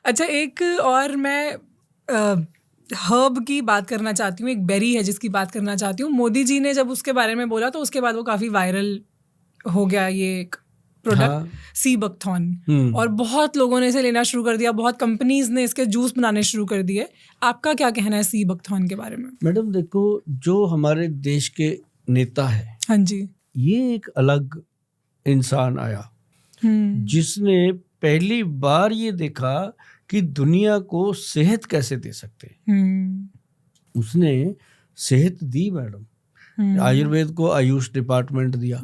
अच्छा, एक और मैं हर्ब की बात करना चाहती हूँ, एक बेरी है जिसकी बात करना चाहती हूँ। मोदी जी ने जब उसके बारे में बोला तो उसके बाद वो काफ़ी वायरल हो गया ये एक प्रोडक्ट, सी बकथॉर्न, और बहुत लोगों ने इसे लेना शुरू कर दिया, बहुत कंपनीज ने इसके जूस बनाने शुरू कर दिए। आपका क्या कहना है सी बकथॉर्न के बारे में? मैडम देखो, जो हमारे देश के नेता है, हाँ जी, ये एक अलग इंसान आया जिसने पहली बार ये देखा कि दुनिया को सेहत कैसे दे सकते हैं। उसने सेहत दी मैडम। आयुर्वेद को आयुष डिपार्टमेंट दिया,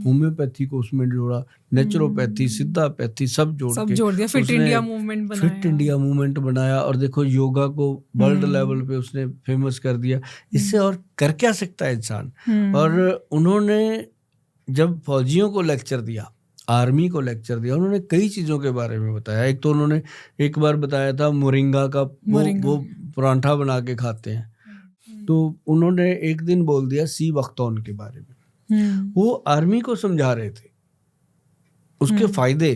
होम्योपैथी को उसमें जोड़ा, नेचुरोपैथी, सिद्धापैथी सब जोड़ दिया। फिट इंडिया मूवमेंट बनाया और देखो योगा को वर्ल्ड लेवल पे उसने फेमस कर दिया। इससे और कर क्या सकता है इंसान। और उन्होंने जब फौजियों को लेक्चर दिया, आर्मी को लेक्चर दिया, उन्होंने कई चीज़ों के बारे में बताया। एक तो उन्होंने एक बार बताया था मोरिंगा का वो परांठा बना के खाते हैं। तो उन्होंने एक दिन बोल दिया सी बकथॉर्न के बारे में। वो आर्मी को समझा रहे थे उसके फायदे।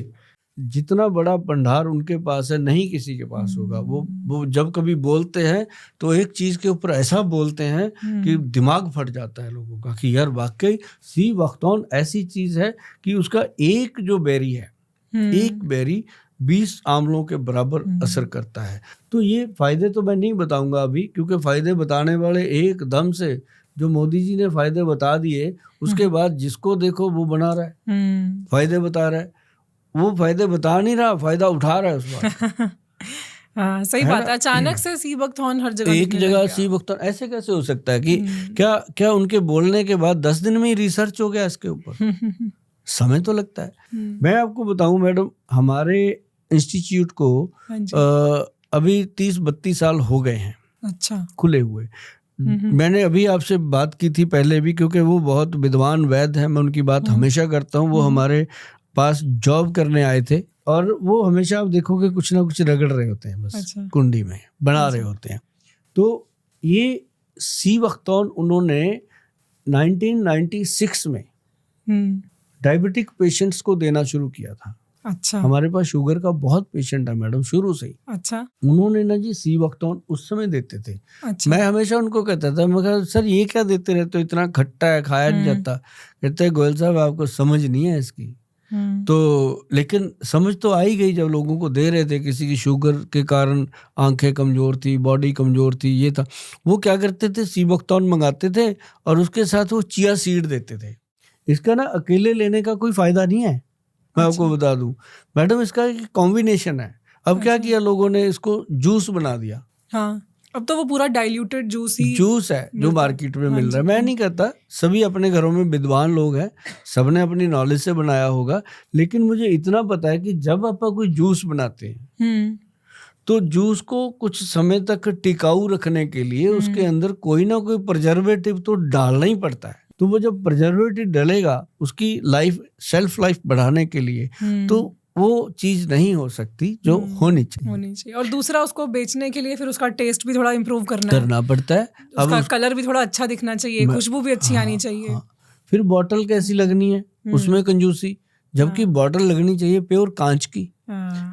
जितना बड़ा भंडार उनके पास है नहीं किसी के पास होगा। वो जब कभी बोलते हैं तो एक चीज के ऊपर ऐसा बोलते हैं कि दिमाग फट जाता है लोगों का कि यार वाकई सी बकथॉर्न ऐसी चीज है कि उसका एक जो बेरी है, एक बेरी 20 आंवलों के बराबर असर करता है। तो ये फायदे तो मैं नहीं बताऊंगा अभी, क्योंकि फायदे बताने वाले एकदम से जो मोदी जी ने फायदे बता दिए, उसके बाद जिसको देखो वो बना रहा है, फायदे बता रहा है। वो फायदे बता नहीं रहा, फायदा उठा रहा है उस बात। हाँ, सही बात है। अचानक से सी बकथॉर्न हर जगह, एक जगह सी बकथॉर्न ऐसे कैसे हो सकता है कि क्या उनके बोलने के बाद 10 दिन में ही रिसर्च हो गया इसके ऊपर? समय तो लगता है। मैं आपको बताऊं मैडम, हमारे इंस्टीट्यूट को अभी 30-32 साल हो गए हैं। अच्छा, खुले हुए। मैंने अभी आपसे बात की थी पहले भी, क्योंकि वो बहुत विद्वान वैद्य हैं, मैं उनकी बात हमेशा करता हूँ। वो हमारे पास जॉब करने आए थे और वो हमेशा आप देखोगे कुछ ना कुछ रगड़ रहे होते हैं, बस अच्छा, कुंडी में बना रहे होते हैं। तो ये सी बकथॉर्न उन्होंने 1996 में डायबिटिक पेशेंट्स को देना शुरू किया था। अच्छा, हमारे पास शुगर का बहुत पेशेंट है मैडम शुरू से ही। अच्छा, उन्होंने ना जी सी बकथॉर्न उस समय देते थे। अच्छा, मैं हमेशा उनको कहता था, मैं कहा सर ये क्या देते रहते हो, इतना खट्टा है, खाया नहीं जाता। कहते हैं गोयल साहब आपको समझ नहीं है इसकी। तो लेकिन समझ तो आ ही गई जब लोगों को दे रहे थे। किसी की शुगर के कारण आंखें कमजोर थी, बॉडी कमजोर थी, ये था। वो क्या करते थे, सी बकथॉर्न मंगाते थे और उसके साथ वो चिया सीड देते थे। इसका ना अकेले लेने का कोई फायदा नहीं है, मैं आपको बता दूं मैडम। इसका एक कॉम्बिनेशन है। अब क्या किया लोगों ने, इसको जूस बना दिया। हाँ, अब तो वो पूरा डाइल्यूटेड जूस है जो मार्केट में मिल रहा है। मैं नहीं कहता, सभी अपने घरों में विद्वान लोग हैं, सबने अपनी नॉलेज से बनाया होगा। लेकिन मुझे इतना पता है कि जब आप कोई जूस बनाते हैं तो जूस को कुछ समय तक टिकाऊ रखने के लिए उसके अंदर कोई ना कोई प्रिजर्वेटिव तो डालना ही पड़ता है। तो वो जब प्रिजर्वेटिव डलेगा उसकी सेल्फ लाइफ बढ़ाने के लिए, तो वो चीज नहीं हो सकती जो होनी चाहिए। और दूसरा, उसको बेचने के लिए फिर उसका टेस्ट भी थोड़ा इम्प्रूव करना पड़ता है। उसका कलर भी थोड़ा अच्छा दिखना चाहिए, खुशबू भी अच्छी आनी चाहिए। फिर बॉटल कैसी लगनी है, उसमें कंजूसी। जबकि बॉटल लगनी चाहिए प्योर कांच की,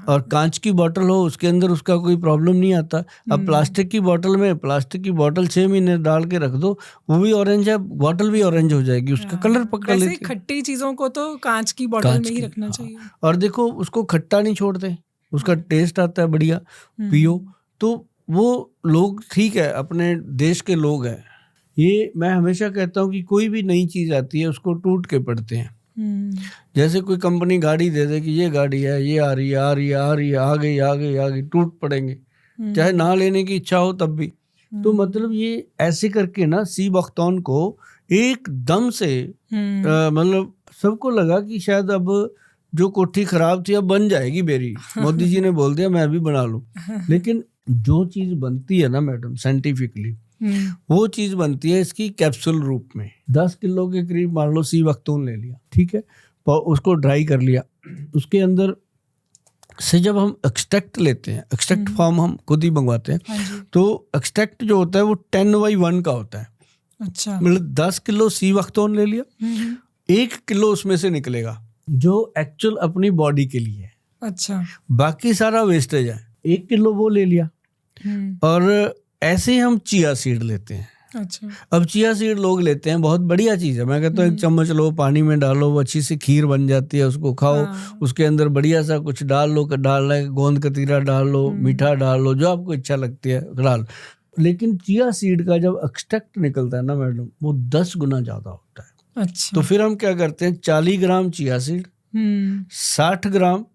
और कांच की बॉटल हो, उसके अंदर उसका कोई प्रॉब्लम नहीं आता। अब प्लास्टिक की बॉटल में, प्लास्टिक की बॉटल 6 महीने डाल के रख दो, वो भी ऑरेंज है, बॉटल भी ऑरेंज हो जाएगी, उसका कलर पकड़ लेती है। खट्टी चीजों को तो कांच की बॉटल में ही रखना चाहिए। और देखो उसको खट्टा नहीं छोड़ते, उसका टेस्ट आता है बढ़िया, पियो। तो वो लोग ठीक है, अपने देश के लोग हैं। ये मैं हमेशा कहता हूँ कि कोई भी नई चीज आती है उसको टूट के पड़ते हैं। जैसे कोई कंपनी गाड़ी दे दे कि ये गाड़ी है, ये आ रही है, आ गई, टूट पड़ेंगे, चाहे ना लेने की इच्छा हो तब भी। तो मतलब ये ऐसे करके ना सी बकथॉर्न को एकदम से मतलब सबको लगा कि शायद अब जो कोठी खराब थी अब बन जाएगी मेरी। मोदी जी ने बोल दिया मैं भी बना लूं। लेकिन जो चीज बनती है ना मैडम साइंटिफिकली, वो चीज बनती है इसकी कैप्सूल रूप में। 10 किलो के करीब मान लो सी बकथॉर्न ले लिया, ठीक है, तो उसको ड्राई कर लिया। उसके अंदर से जब हम एक्सट्रैक्ट लेते हैं, एक्सट्रैक्ट फॉर्म हम खुद ही मंगवाते हैं, तो एक्सट्रैक्ट जो होता है वो 10/1 का होता है। अच्छा, मतलब 10 किलो सी बकथॉर्न ले लिया, 1 किलो उसमें से निकलेगा जो एक्चुअल अपनी बॉडी के लिए है। अच्छा, बाकी सारा वेस्टेज है। 1 किलो वो ले लिया। हम्म, और ऐसे ही हम चिया सीड लेते हैं। अच्छा। अब चिया सीड लोग लेते हैं, बहुत बढ़िया चीज़ है। मैं कहता हूँ 1 चम्मच लो, पानी में डालो, वो अच्छी सी खीर बन जाती है, उसको खाओ। हाँ, उसके अंदर बढ़िया सा कुछ डाल लो, डालना है गोंद कतीरा डाल लो, मीठा डाल लो, जो आपको इच्छा लगती है डाल। लेकिन चिया सीड का जब एक्सट्रैक्ट निकलता है ना मैडम, वो 10 गुना ज़्यादा होता है। अच्छा। तो फिर हम क्या करते हैं, 40 ग्राम चिया सीड, 60 ग्राम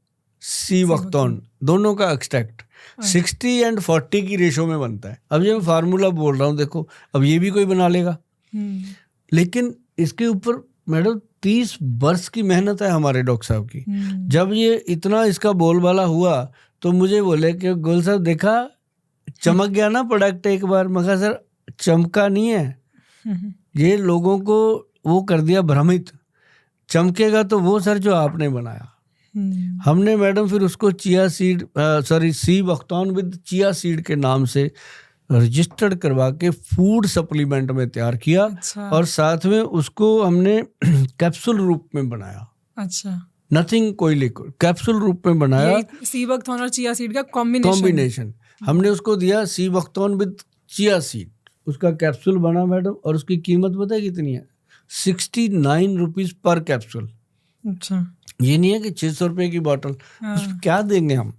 सी बख्तौन, दोनों का एक्सट्रैक्ट 60 एंड 40 की रेशो में बनता है। अब ये मैं फार्मूला बोल रहा हूँ, देखो अब ये भी कोई बना लेगा, लेकिन इसके ऊपर मैडम 30 वर्ष की मेहनत है हमारे डॉक्टर साहब की। जब ये इतना इसका बोलबाला हुआ तो मुझे बोले कि गोल साहब देखा चमक गया ना प्रोडक्ट एक बार। मैं कहा सर चमका नहीं है, ये लोगों को वो कर दिया भ्रमित। चमकेगा तो वो सर जो आपने बनाया। हमने मैडम फिर उसको चिया सीड सी बख्तौन विद चिया सीड के नाम से रजिस्टर्ड करवा के फूड सप्लीमेंट में तैयार किया। अच्छा। और साथ में उसको हमने कैप्सूल रूप में बनाया। अच्छा, नथिंग कोई लिक्विड, कैप्सूल रूप में बनाया। ये सी बख्तौन और चिया सीड का कॉम्बिनेशन हमने उसको दिया, सी बख्तौन विद चिया सीड, उसका कैप्सूल बना मैडम। और उसकी कीमत पता है कितनी है? 69 रुपीज पर कैप्सूल। अच्छा। ये नहीं है कि 600 रुपए की बॉटल, उसमें क्या देंगे हम?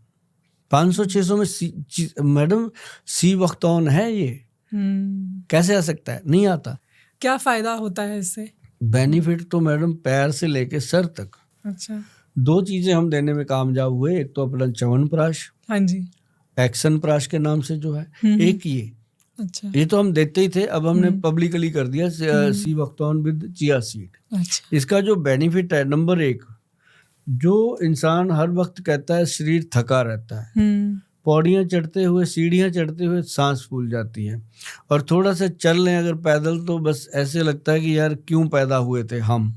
500-600 में मैडम सी बख्तौन है ये, कैसे आ सकता है? नहीं आता। क्या फायदा होता है इससे? बेनिफिट तो मैडम पैर से लेके सर तक। अच्छा। 2 चीजें हम देने में कामयाब हुए। एक तो अपना च्यवनप्राश, हाँ जी। एक्शन प्राश के नाम से जो है, एक ये। अच्छा। ये तो हम देते ही थे, अब हमने पब्लिकली कर दिया सी बख्तौन विद चिया सीड। अच्छा। इसका जो बेनिफिट है, नंबर 1, जो इंसान हर वक्त कहता है शरीर थका रहता है, पौड़ियाँ चढ़ते हुए, सीढ़ियाँ चढ़ते हुए सांस फूल जाती है, और थोड़ा सा चल लें अगर पैदल तो बस ऐसे लगता है कि यार क्यों पैदा हुए थे हम।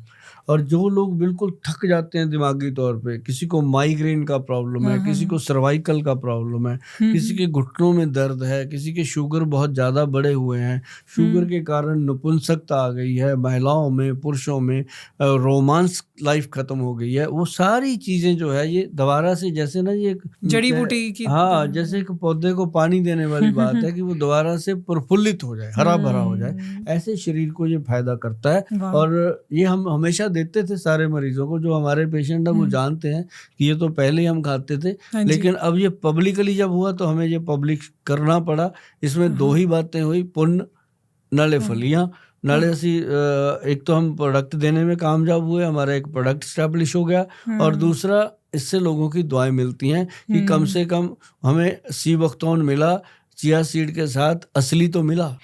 और जो लोग बिल्कुल थक जाते हैं दिमागी तौर पे, किसी को माइग्रेन का प्रॉब्लम है, किसी को सर्वाइकल का प्रॉब्लम है, किसी के घुटनों में दर्द है, किसी के शुगर बहुत ज़्यादा बढ़े हुए हैं, शुगर के कारण नपुंसकता आ गई है महिलाओं में, पुरुषों में, रोमांस लाइफ खत्म हो गई है, वो सारी चीज़ें जो है ये दोबारा से, जैसे ना ये जड़ी बूटी की, हाँ, जैसे एक पौधे को पानी देने वाली बात है कि वो दोबारा से प्रफुल्लित हो जाए, हरा भरा हो जाए, ऐसे शरीर को ये फायदा करता है। और ये हम हमेशा देते थे सारे मरीजों को, जो हमारे पेशेंट है वो जानते हैं कि ये तो पहले ही हम खाते थे, लेकिन अब ये पब्लिकली जब हुआ तो हमें ये पब्लिक करना पड़ा। इसमें 2 ही बातें हुई, पुण्य नाले फलियां। नाले असी एक तो हम प्रोडक्ट देने में कामयाब हुए, हमारा एक प्रोडक्ट स्टैब्लिश हो गया, और दूसरा इससे लोगों की दुआएं मिलती हैं कि कम से कम हमें सी बख्तौन मिला, चिया सीड के साथ असली तो मिला।